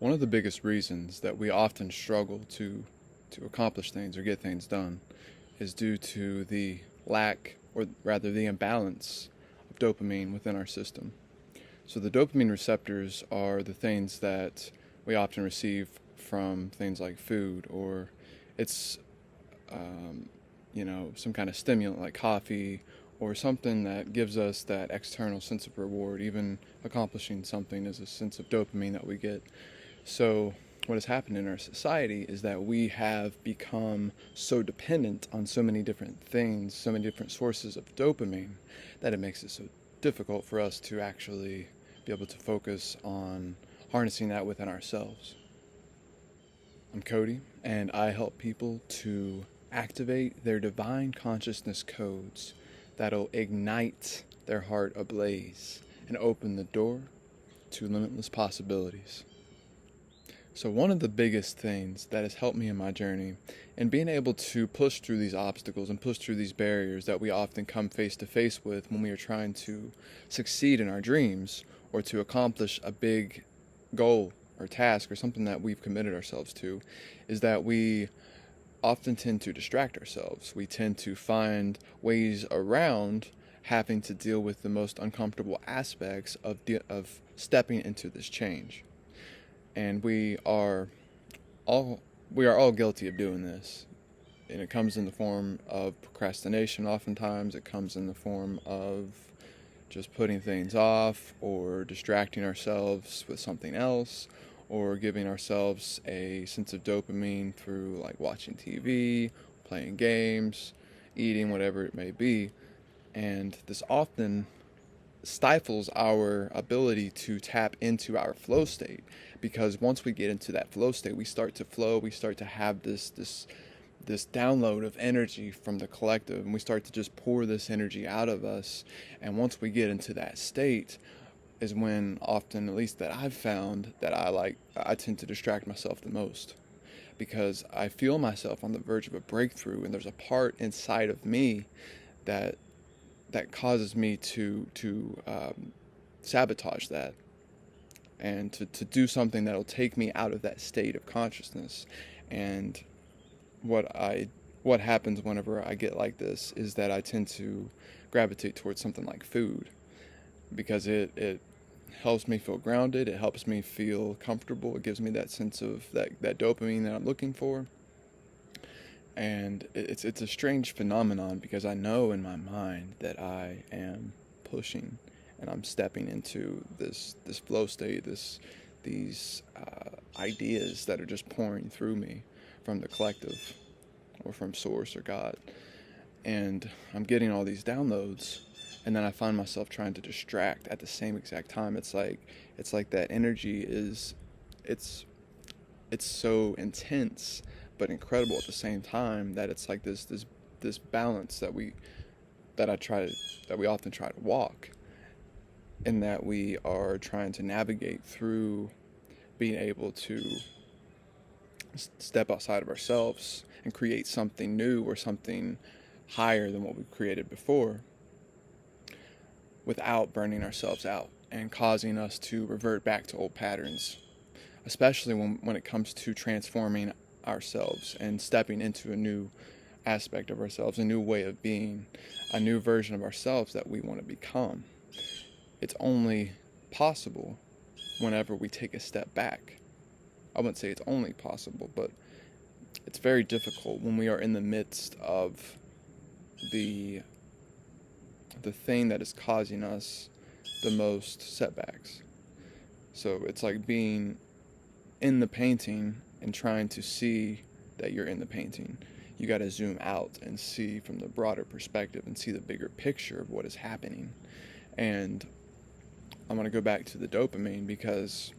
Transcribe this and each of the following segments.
One of the biggest reasons that we often struggle to accomplish things or get things done is due to the lack, or rather the imbalance, of dopamine within our system. So the dopamine receptors are the things that we often receive from things like food, or it's some kind of stimulant like coffee, or something that gives us that external sense of reward. Even accomplishing something is a sense of dopamine that we get. So what has happened in our society is that we have become so dependent on so many different things, so many different sources of dopamine, that it makes it so difficult for us to actually be able to focus on harnessing that within ourselves. I'm Cody, and I help people to activate their divine consciousness codes that'll ignite their heart ablaze and open the door to limitless possibilities. So one of the biggest things that has helped me in my journey and being able to push through these obstacles and push through these barriers that we often come face to face with when we are trying to succeed in our dreams or to accomplish a big goal or task or something that we've committed ourselves to, is that we often tend to distract ourselves. We tend to find ways around having to deal with the most uncomfortable aspects of stepping into this change. And we are all guilty of doing this. And it comes in the form of procrastination oftentimes. It comes in the form of just putting things off or distracting ourselves with something else, or giving ourselves a sense of dopamine through like watching TV, playing games, eating, whatever it may be. And this often stifles our ability to tap into our flow state, because once we get into that flow state, we start to flow, we start to have this download of energy from the collective, and we start to just pour this energy out of us. And once we get into that state is when often, at least that I've found, that I tend to distract myself the most, because I feel myself on the verge of a breakthrough, and there's a part inside of me that causes me to sabotage that, and to do something that'll take me out of that state of consciousness. And what happens whenever I get like this is that I tend to gravitate towards something like food, because it helps me feel grounded, it helps me feel comfortable, it gives me that sense of that dopamine that I'm looking for. And it's a strange phenomenon, because I know in my mind that I am pushing and I'm stepping into this flow state, these ideas that are just pouring through me from the collective or from source or God. And I'm getting all these downloads, and then I find myself trying to distract at the same exact time. It's like that energy it's so intense but incredible at the same time, that it's like this balance that we often try to walk, in that we are trying to navigate through being able to step outside of ourselves and create something new or something higher than what we've created before, without burning ourselves out and causing us to revert back to old patterns, especially when it comes to transforming ourselves and stepping into a new aspect of ourselves, a new way of being, a new version of ourselves that we want to become. It's only possible whenever we take a step back. I wouldn't say it's only possible, but it's very difficult when we are in the midst of the thing that is causing us the most setbacks. So it's like being in the painting and trying to see that you're in the painting. You got to zoom out and see from the broader perspective and see the bigger picture of what is happening. And I want to go back to the dopamine, because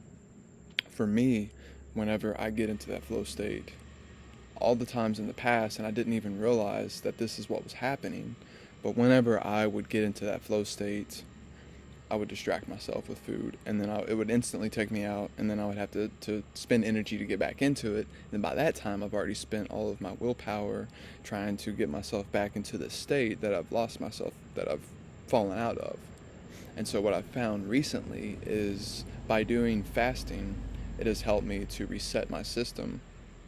for me, whenever I get into that flow state, all the times in the past, and I didn't even realize that this is what was happening, but whenever I would get into that flow state, I would distract myself with food, and then it would instantly take me out, and then I would have to spend energy to get back into it. And by that time, I've already spent all of my willpower trying to get myself back into the state that I've lost myself, that I've fallen out of. And so what I've found recently is, by doing fasting, it has helped me to reset my system,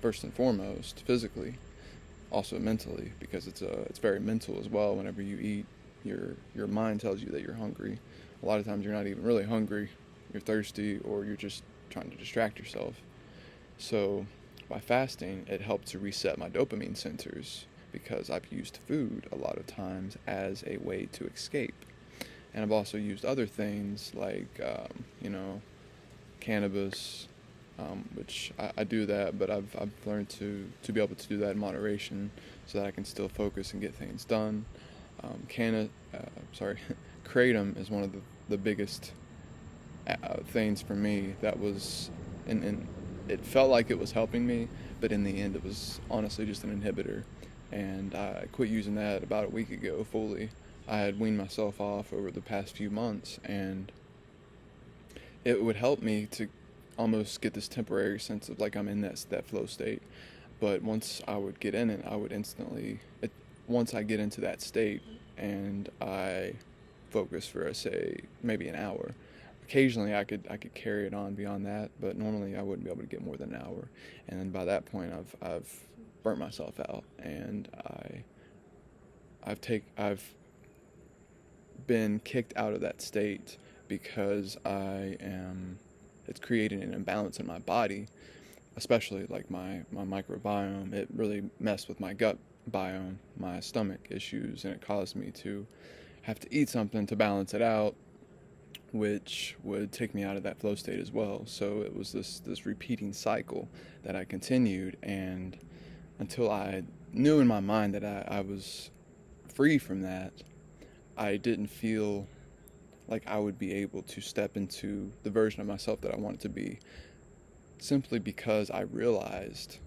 first and foremost, physically, also mentally, because it's very mental as well. Whenever you eat, your mind tells you that you're hungry. A lot of times you're not even really hungry, you're thirsty, or you're just trying to distract yourself. So by fasting, it helped to reset my dopamine centers, because I've used food a lot of times as a way to escape. And I've also used other things like, cannabis, which I do that, but I've learned to be able to do that in moderation so that I can still focus and get things done. Kratom is one of the biggest things for me that was, and it felt like it was helping me, but in the end it was honestly just an inhibitor. And I quit using that about a week ago fully. I had weaned myself off over the past few months, and it would help me to almost get this temporary sense of like I'm in that flow state. But once I would get in it, I would once I get into that state and I focus for, say, maybe an hour. Occasionally I could carry it on beyond that, but normally I wouldn't be able to get more than an hour. And then by that point I've burnt myself out, and I've been kicked out of that state because it's creating an imbalance in my body, especially like my microbiome. It really messed with my gut biome, my stomach issues, and it caused me to have to eat something to balance it out, which would take me out of that flow state as well. So it was this repeating cycle that I continued, and until I knew in my mind that I was free from that, I didn't feel like I would be able to step into the version of myself that I wanted to be, simply because I realized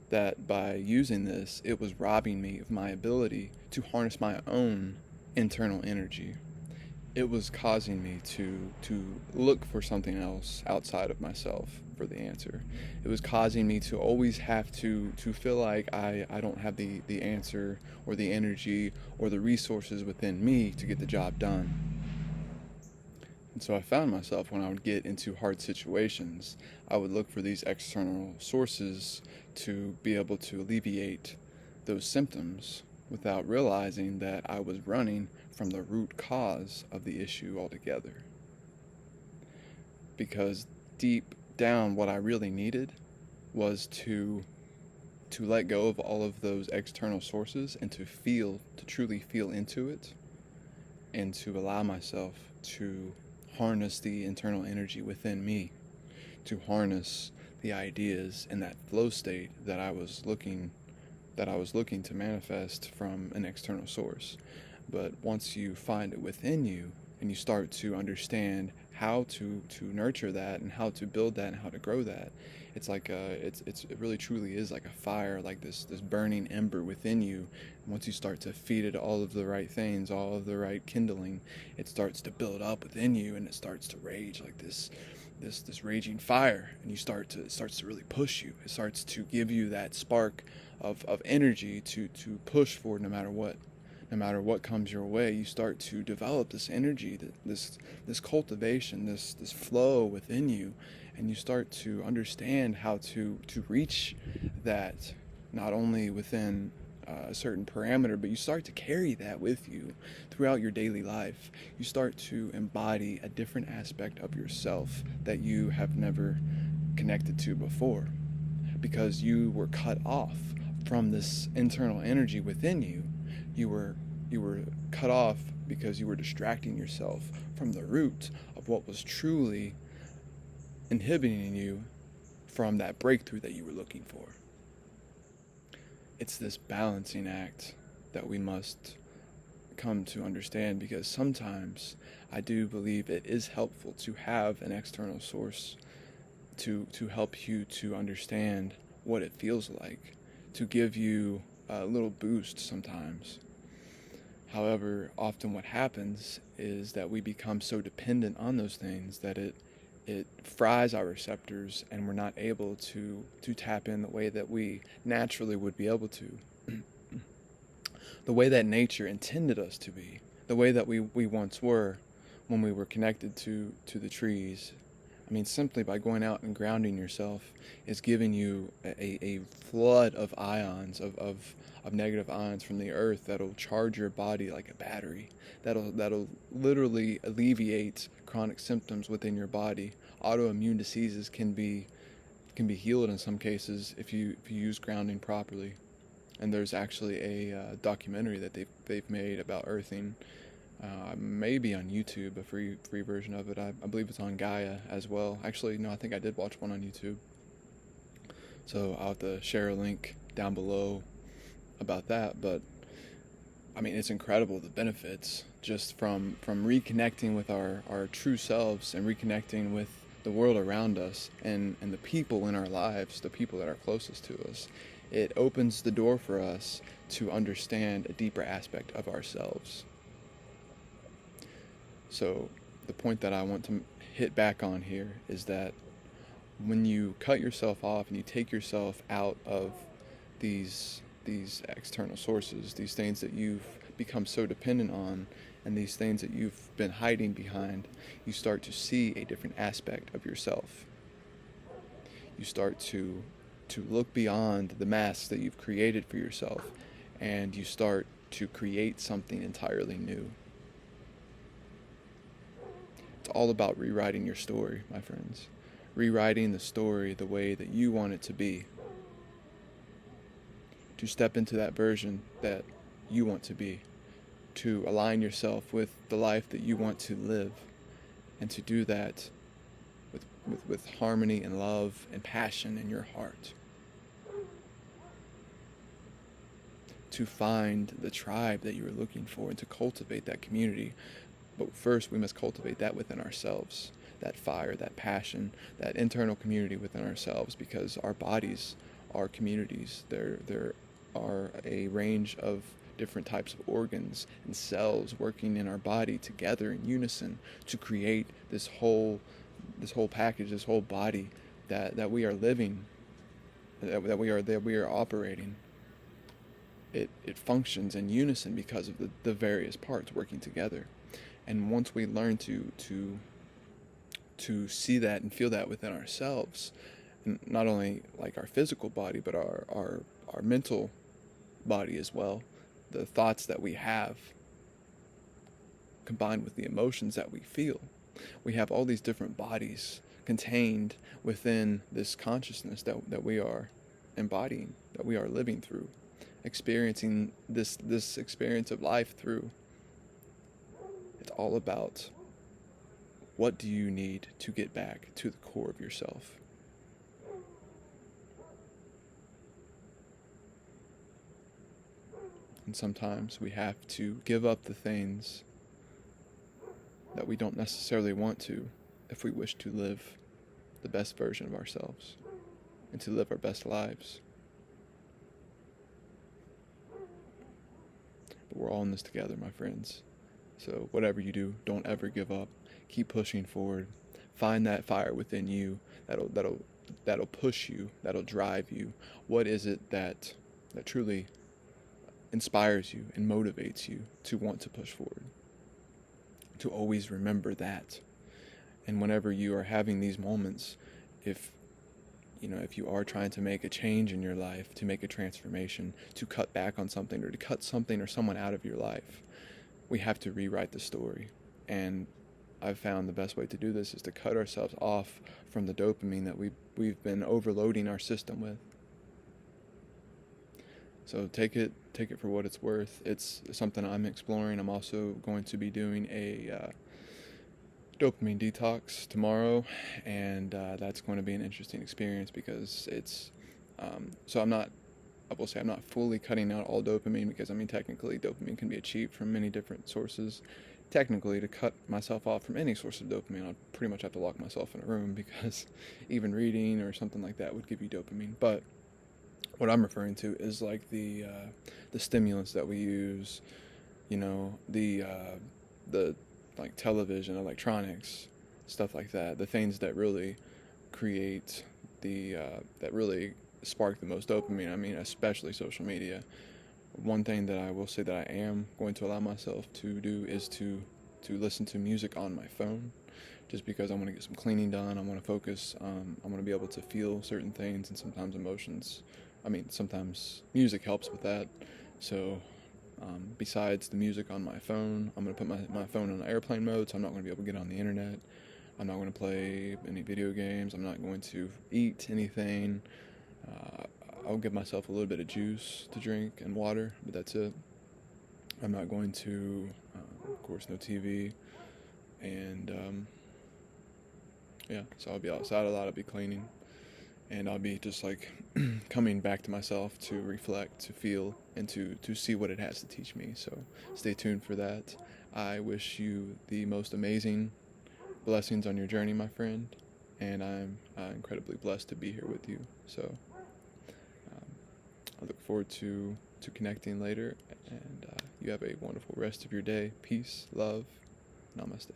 that by using this, it was robbing me of my ability to harness my own internal energy. It was causing me to look for something else outside of myself for the answer. It was causing me to always have to feel like I don't have the answer or the energy or the resources within me to get the job done. And so I found myself, when I would get into hard situations, I would look for these external sources to be able to alleviate those symptoms, without realizing that I was running from the root cause of the issue altogether. Because deep down, what I really needed was to let go of all of those external sources and to truly feel into it, and to allow myself to harness the internal energy within me, to harness the ideas in that flow state that I was looking to manifest from an external source. But once you find it within you and you start to understand how to nurture that and how to build that and how to grow that, it's like it really truly is like a fire, like this burning ember within you. And once you start to feed it all of the right things, all of the right kindling, it starts to build up within you, and it starts to rage like this raging fire, and it starts to really push you. It starts to give you that spark of energy to push forward no matter what comes your way. You start to develop this energy, this cultivation, this flow within you, and you start to understand how to reach that, not only within a certain parameter, but you start to carry that with you throughout your daily life. You start to embody a different aspect of yourself that you have never connected to before, because you were cut off from this internal energy within you. You were cut off because you were distracting yourself from the root of what was truly inhibiting you from that breakthrough that you were looking for. It's this balancing act that we must come to understand, because sometimes I do believe it is helpful to have an external source to help you to understand what it feels like, to give you a little boost sometimes. However, often what happens is that we become so dependent on those things that it fries our receptors, and we're not able to tap in the way that we naturally would be able to. The way that nature intended us to be, the way that we once were when we were connected to the trees, I mean, simply by going out and grounding yourself is giving you a flood of ions, of negative ions from the earth that'll charge your body like a battery. That'll literally alleviate chronic symptoms within your body. Autoimmune diseases can be healed in some cases if you use grounding properly. And there's actually a documentary that they've made about earthing. Maybe on YouTube, a free version of it. I believe it's on Gaia as well. Actually, no, I think I did watch one on YouTube. So I'll have to share a link down below about that. But I mean, it's incredible the benefits just from reconnecting with our true selves and reconnecting with the world around us and the people in our lives, the people that are closest to us. It opens the door for us to understand a deeper aspect of ourselves. So the point that I want to hit back on here is that when you cut yourself off and you take yourself out of these external sources, these things that you've become so dependent on, and these things that you've been hiding behind, you start to see a different aspect of yourself. You start to look beyond the masks that you've created for yourself, and you start to create something entirely new. It's all about rewriting your story, my friends. Rewriting the story the way that you want it to be. To step into that version that you want to be. To align yourself with the life that you want to live. And to do that with harmony and love and passion in your heart. To find the tribe that you are looking for and to cultivate that community. But first, we must cultivate that within ourselves, that fire, that passion, that internal community within ourselves, because our bodies are communities. There are a range of different types of organs and cells working in our body together in unison to create this whole package, this whole body that we are living, that we are operating. It functions in unison because of the various parts working together. And once we learn to see that and feel that within ourselves, and not only like our physical body, but our mental body as well, the thoughts that we have combined with the emotions that we feel, we have all these different bodies contained within this consciousness that we are embodying, that we are living through, experiencing this experience of life through. It's all about what do you need to get back to the core of yourself. And sometimes we have to give up the things that we don't necessarily want to if we wish to live the best version of ourselves and to live our best lives. But we're all in this together, my friends. So whatever you do, don't ever give up. Keep pushing forward. Find that fire within you that'll push you, that'll drive you. What is it that truly inspires you and motivates you to want to push forward? To always remember that. And whenever you are having these moments, if you are trying to make a change in your life, to make a transformation, to cut back on something or to cut something or someone out of your life, we have to rewrite the story. And I've found the best way to do this is to cut ourselves off from the dopamine that we've been overloading our system with. So take it for what it's worth. It's something I'm exploring. I'm also going to be doing a dopamine detox tomorrow, and that's going to be an interesting experience because it's I will say I'm not fully cutting out all dopamine, because I mean technically dopamine can be achieved from many different sources. Technically, to cut myself off from any source of dopamine, I'd pretty much have to lock myself in a room, because even reading or something like that would give you dopamine. But what I'm referring to is like the stimulants that we use, the like television, electronics, stuff like that. The things that really create that really spark the most dopamine. I mean, especially social media. One thing that I will say that I am going to allow myself to do is to listen to music on my phone, just because I want to get some cleaning done. I want to focus. I want to be able to feel certain things, and sometimes emotions. Sometimes music helps with that. So, besides the music on my phone, I'm going to put my phone on airplane mode, so I'm not going to be able to get on the internet. I'm not going to play any video games. I'm not going to eat anything. I'll give myself a little bit of juice to drink and water, but that's it. I'm not going to, of course, no TV. And, yeah, so I'll be outside a lot. I'll be cleaning. And I'll be just like coming back to myself to reflect, to feel, and to see what it has to teach me. So stay tuned for that. I wish you the most amazing blessings on your journey, my friend. And I'm incredibly blessed to be here with you. So I look forward to connecting later. And you have a wonderful rest of your day. Peace, love, namaste.